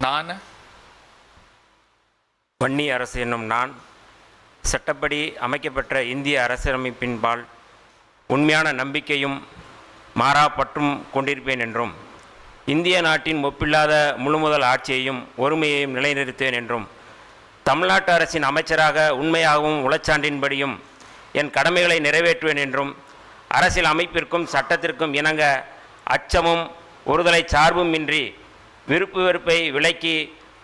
நான் வன்னி அரசு என்னும் நான் சட்டப்படி அமைக்கப்பெற்ற இந்திய அரசியலமைப்பின்பால் உண்மையான நம்பிக்கையும் மாறாப்பற்றும் கொண்டிருப்பேன் என்றும் இந்திய நாட்டின் ஒப்பில்லாத முழுமுதல் ஆட்சியையும் ஒருமையையும் நிலைநிறுத்துவேன் என்றும் தமிழ்நாட்டு அரசின் அமைச்சராக உண்மையாகவும் உளச்சான்றின்படியும் என் கடமைகளை நிறைவேற்றுவேன் என்றும் அரசியல் அமைப்பிற்கும் சட்டத்திற்கும் இணங்க அச்சமும் ஒருதலை சார்பும் இன்றி விருப்பு வெறுப்பை விலக்கி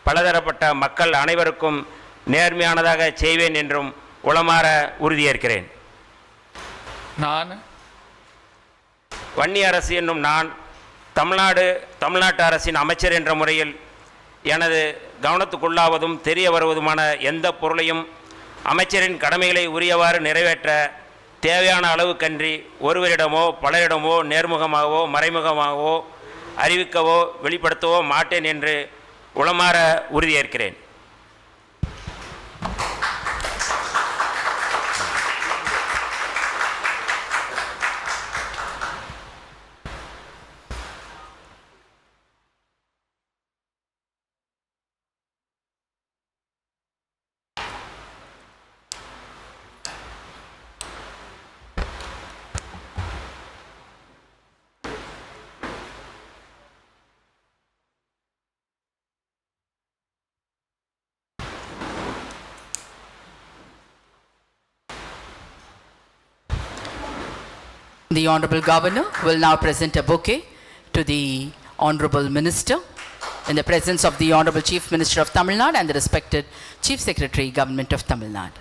பலதரப்பட்ட மக்கள் அனைவருக்கும் நேர்மையானதாக செய்வேன் என்றும் உளமாற உறுதியேற்கிறேன். நான் வன்னி அரசு என்னும் நான் தமிழ்நாட்டு அரசின் அமைச்சர் என்ற முறையில் எனது கவனத்துக்குள்ளாவதும் தெரிய வருவதுமான எந்த பொருளையும் அமைச்சரின் கடமைகளை உரியவாறு நிறைவேற்ற தேவையான அளவுக்கன்றி ஒருவரிடமோ பலரிடமோ நேர்முகமாகவோ மறைமுகமாகவோ அறிவிக்கவோ வெளிப்படுத்தவோ மாட்டேன் என்று உளமாற உறுதியேற்கிறேன். The Honorable Governor will now present a bouquet to the Honorable Minister in the presence of the Honorable Chief Minister of Tamil Nadu and the respected Chief Secretary, Government of Tamil Nadu.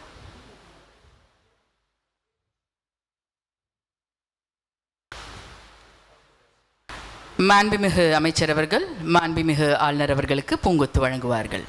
மாண்புமிகு அமைச்சர் அவர்கள் மாண்புமிகு ஆளுநர் அவர்களுக்கு பூங்கொத்து வழங்குவார்கள்.